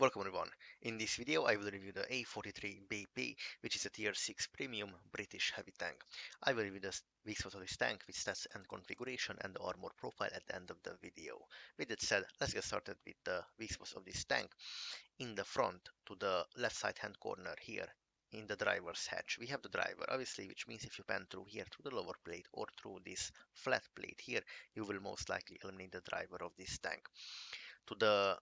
Welcome everyone. In this video I will review the A43 BP, which is a tier 6 premium British heavy tank. I will review the weak spot of this tank with stats and configuration and the armor profile at the end of the video. With that said, let's get started with the weak spots of this tank. In the front, to the left side hand corner here, in the driver's hatch, we have the driver, obviously, which means if you pan through here through the lower plate or through this flat plate here, you will most likely eliminate the driver of this tank. To the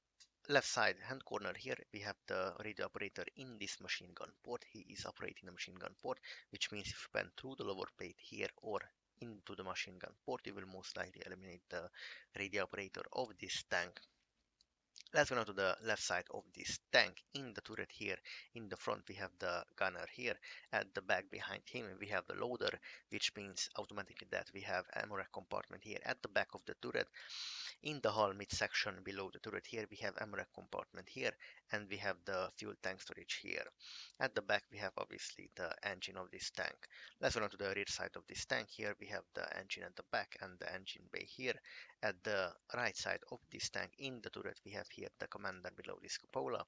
left side hand corner here, we have the radio operator in this machine gun port. He is operating the machine gun port, which means if you pan through the lower plate here or into the machine gun port, you will most likely eliminate the radio operator of this tank. Let's go now to the left side of this tank. In the turret here, in the front we have the gunner here. At the back behind him we have the loader, which means automatically that we have ammo compartment here at the back of the turret. In the hull midsection below the turret here we have ammo compartment here, and we have the fuel tank storage here. At the back we have obviously the engine of this tank. Let's go on to the rear side of this tank. Here we have the engine at the back and the engine bay here. At the right side of this tank in the turret we have here the commander below this cupola.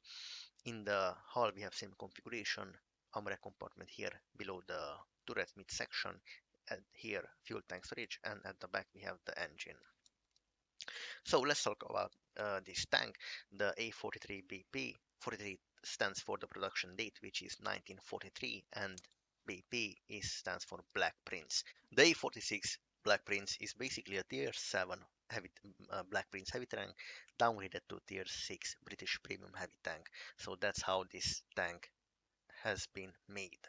In the hull we have same configuration, armor compartment here below the turret midsection, and here fuel tank storage, and at the back we have the engine. So let's talk about this tank, the A43 BP. 43 stands for the production date, which is 1943, and BP stands for Black Prince. The A46 Black Prince is basically a tier 7 heavy Black Prince heavy tank downgraded to tier 6 British premium heavy tank. So that's how this tank has been made.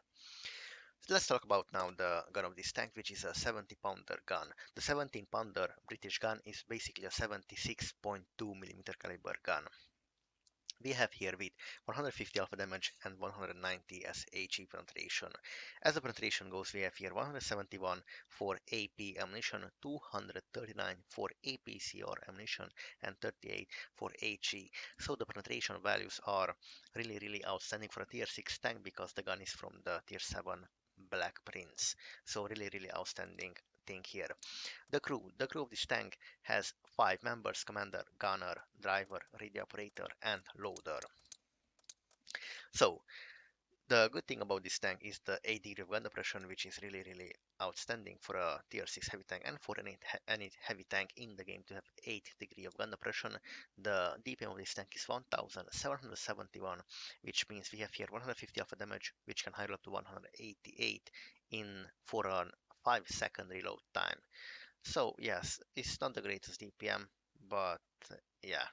So let's talk about now the gun of this tank, which is a 70-pounder gun. The 17-pounder British gun is basically a 76.2mm caliber gun. We have here with 150 alpha damage and 190 as HE penetration. As the penetration goes, we have here 171 for AP ammunition, 239 for APCR ammunition, and 38 for HE. So the penetration values are really outstanding for a tier 6 tank because the gun is from the tier 7 Black Prince. So really outstanding thing here. The crew of this tank has 5 members: commander, gunner, driver, radio operator, and loader. So the good thing about this tank is the 8 degree of gun depression, which is really outstanding for a tier 6 heavy tank and for any heavy tank in the game to have 8 degree of gun depression. The DPM of this tank is 1771, which means we have here 150 alpha damage, which can high up to 188 for a 5-second reload time. So yes, it's not the greatest DPM, but yeah.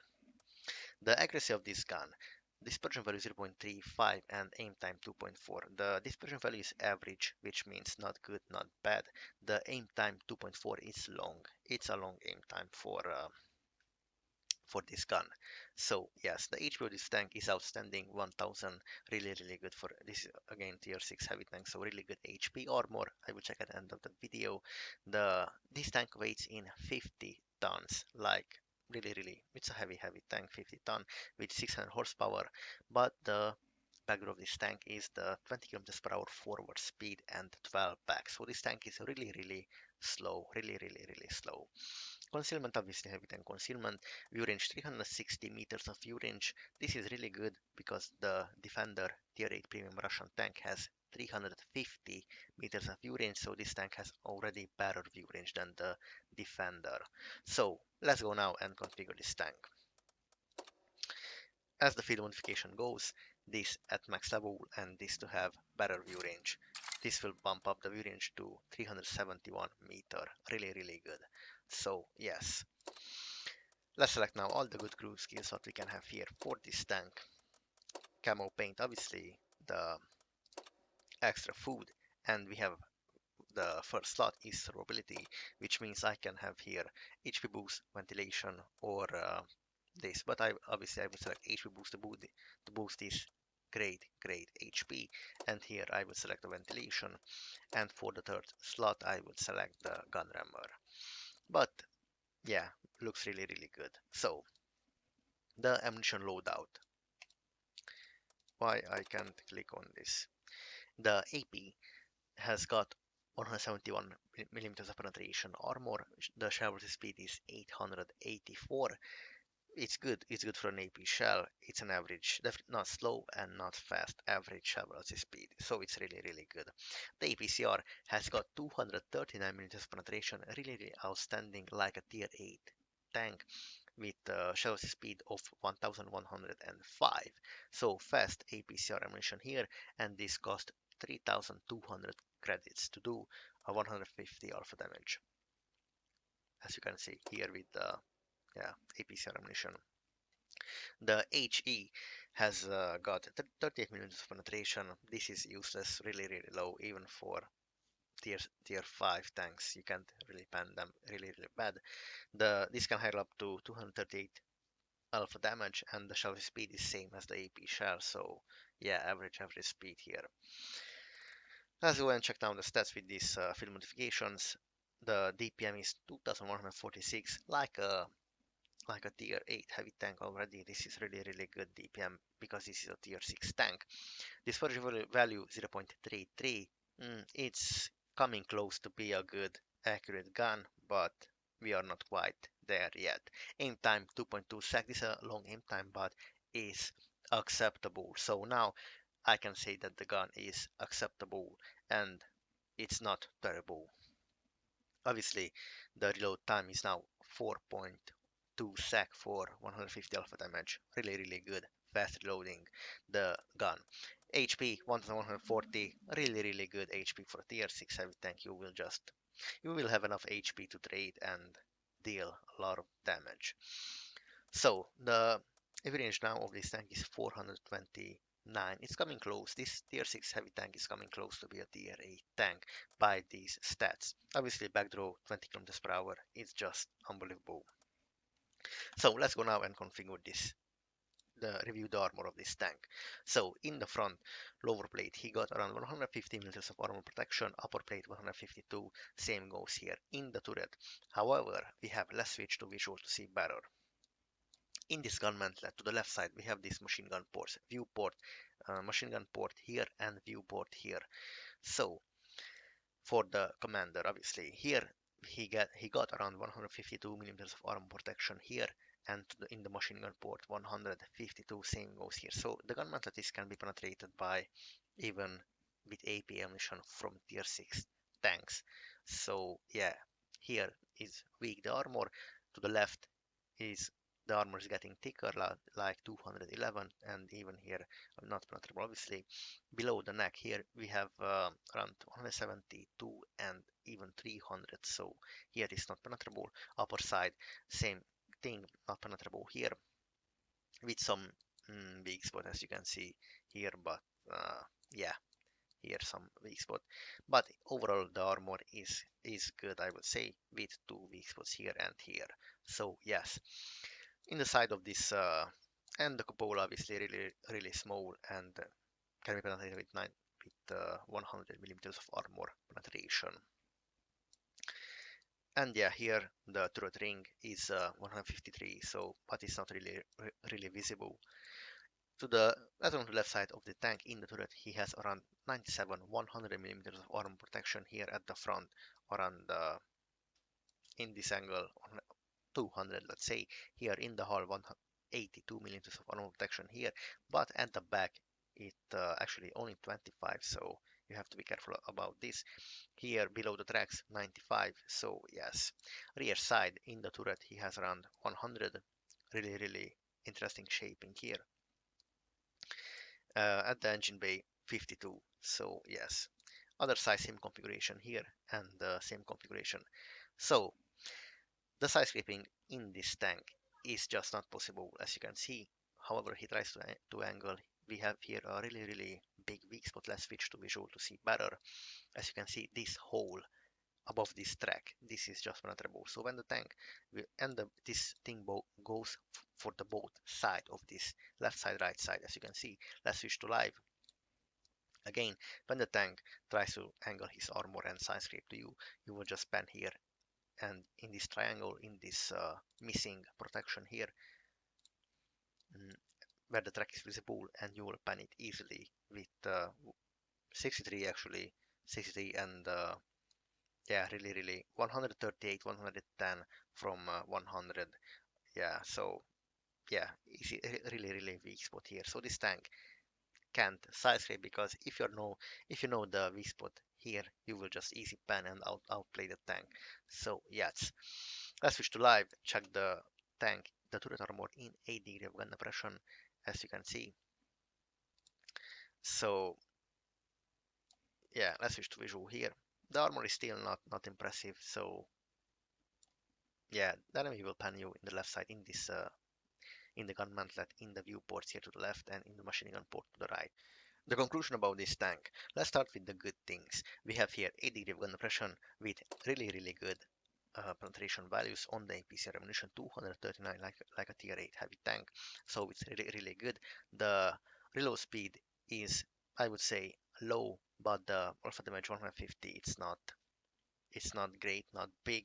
The accuracy of this gun: dispersion value 0.35 and aim time 2.4. The dispersion value is average, which means not good, not bad. The aim time 2.4 is long. It's a long aim time for this gun. So yes, the HP of this tank is outstanding, 1000, really good for this. Again, tier 6 heavy tank, so really good HP. Armor, I will check at the end of the video. This tank weighs in 50 tons, like really it's a heavy tank, 50 ton with 600 horsepower. But the background of this tank is the 20 kilometers per hour forward speed and 12 back. So this tank is really slow, really slow. Concealment, obviously heavy tank concealment. View range 360 meters of view range. This is really good because the Defender tier 8 premium Russian tank has 350 meters of view range, so this tank has already better view range than the Defender. So let's go now and configure this tank. As the field modification goes, this at max level and this to have better view range. This will bump up the view range to 371 meter. Really good. So yes, let's select now all the good crew skills that we can have here for this tank. Camo paint, obviously the extra food, and we have the first slot is survivability, which means I can have here HP boost, ventilation, or this, but I will select HP boost to boost this great HP, and here I will select the ventilation, and for the third slot I will select the gun rammer. But yeah, looks really good. So the ammunition loadout, why I can't click on this. The AP has got 171 millimeters of penetration armor. The shell speed is 884. It's good for an AP shell. It's an average, definitely not slow and not fast, average shell velocity speed. So it's really good. The APCR has got 239 millimeters of penetration, really outstanding, like a tier 8 tank with shell speed of 1105. So fast APCR ammunition here, and this cost 3200 credits to do a 150 alpha damage, as you can see here with the APCR ammunition. The HE has got 38 millimeters of penetration. This is useless, really low, even for tier 5 tanks. You can't really pen them really bad. This can handle up to 238 alpha damage, and the shell speed is same as the AP shell, so yeah, average speed here. Let's go and check down the stats with these field modifications. The DPM is 2146, like a tier 8 heavy tank already. This is really good DPM because this is a tier 6 tank. This forage value 0.33. It's coming close to be a good accurate gun, but we are not quite there yet. Aim time 2.2 sec. This is a long aim time, but is acceptable. So now I can say that the gun is acceptable and it's not terrible. Obviously, the reload time is now 4.2 sec for 150 alpha damage. Really good, fast reloading the gun. HP 1140, really good HP for a tier 6 heavy tank. You will have enough HP to trade and deal a lot of damage. So the average now of this tank is 429. It's coming close. This tier 6 heavy tank is coming close to be a tier 8 tank by these stats. Obviously backdraw 20 kilometers per hour is just unbelievable. So let's go now and configure review the armor of this tank. So in the front lower plate he got around 150 millimeters of armor protection, upper plate 152, same goes here in the turret. However, we have less switch to visual to see better. In this gun mantlet to the left side we have these machine gun ports, viewport, machine gun port here and viewport here. So for the commander, obviously here he got around 152 millimeters of armor protection here, and in the machine gun port 152, same goes here. So the gun mantlet can be penetrated by even with AP ammunition from tier 6 tanks. So yeah, here is weak the armor, to the left is the armor is getting thicker, like 211, and even here not penetrable. Obviously below the neck here we have around 172 and even 300, so here is not penetrable. Upper side same thing, not penetrable here, with some weak spot as you can see here, but yeah, here some weak spot, but overall the armor is good, I would say, with two weak spots here and here. So yes, in the side of this and the cupola obviously really small and can be penetrated with 100 millimeters of armor penetration. And yeah, here the turret ring is 153, so but it's not really visible. To the left side of the tank in the turret, he has around 97 100 millimeters of armor protection here at the front, around in this angle 200, let's say. Here in the hull 182 millimeters of armor protection here, but at the back it actually only 25, so you have to be careful about this. Here below the tracks 95, so yes. Rear side in the turret he has around 100, really interesting shaping here. At the engine bay 52, so yes. Other side same configuration here and the same configuration. So the side scraping in this tank is just not possible, as you can see. However, he tries to angle. We have here a really big weak spot. Let's switch to visual to see better. As you can see, this hole above this track, this is just penetrable. So when the tank will end up, this thing goes for the both side of this left side, right side. As you can see, let's switch to live. Again, when the tank tries to angle his armor and side scrape to you, you will just pan here, and in this triangle, in this missing protection here, mm, where the track is visible, and you will pan it easily with 63 actually, 63 and yeah, really 138, 110 from 100. Yeah, so yeah, easy, really weak spot here. So this tank can't side scrape because if you know the weak spot here, you will just easy pan and outplay the tank. So yes, let's switch to live. Check the tank, the turret armor in 8 degree of gun depression, as you can see. So yeah, let's switch to visual here. The armor is still not impressive. So yeah, the enemy will pan you in the left side in this in the gun mantlet, in the viewports here to the left, and in the machine gun port to the right. The conclusion about this tank. Let's start with the good things. We have here 8 degree of gun depression with really good penetration values on the APCR ammunition, 239 like a tier 8 heavy tank. So it's really good. The reload speed is, I would say, low, but the alpha damage 150, it's not great, not big.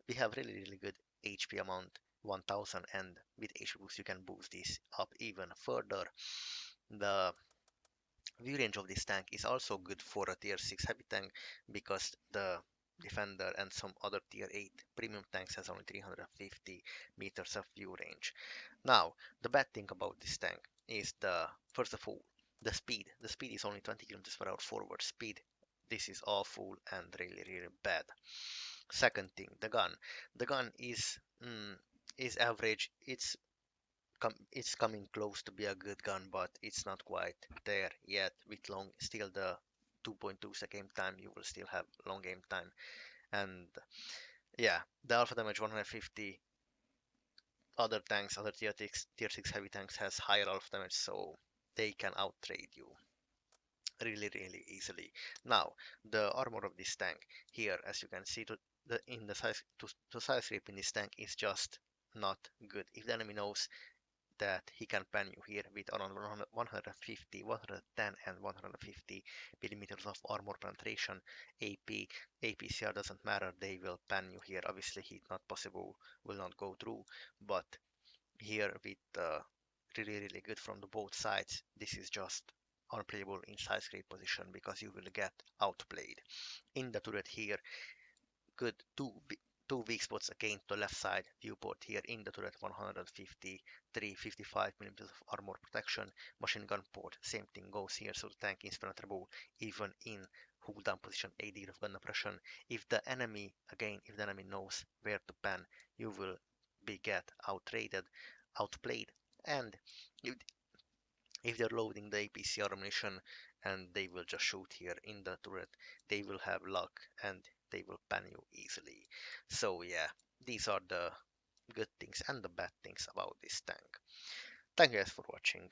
We have really good HP amount 1000, and with HP boost you can boost this up even further. The view range of this tank is also good for a tier 6 heavy tank because the Defender and some other tier 8 premium tanks has only 350 meters of view range. Now, the bad thing about this tank is first of all, the speed. The speed is only 20 kilometers per hour forward speed. This is awful and really bad. Second thing, the gun. The gun is average. It's coming close to be a good gun, but it's not quite there yet. With long, still the 2.2 second aim time, you will still have long aim time. And yeah, the alpha damage 150. Other tanks, other tier 6 heavy tanks has higher alpha damage, so they can outtrade you really easily. Now, the armor of this tank here, as you can see, in the size to size scrape in this tank is just not good. If the enemy knows that he can pan you here with around 150, 110 and 150 millimeters of armor penetration. AP, APCR doesn't matter, they will pan you here. Obviously, hit not possible, will not go through, but here with really good from the both sides, this is just unplayable in side scrape position because you will get outplayed. In the turret here, good two weak spots again to the left side viewport here in the turret, 153 55 millimeters of armor protection. Machine gun port, same thing goes here, so the tank is penetrable even in hold down position, 8 degree of gun depression. If the enemy knows where to pan, you will be get outrated, outplayed, and if, if they're loading the APCR ammunition and they will just shoot here in the turret, they will have luck and they will pan you easily. So yeah, these are the good things and the bad things about this tank. Thank you guys for watching.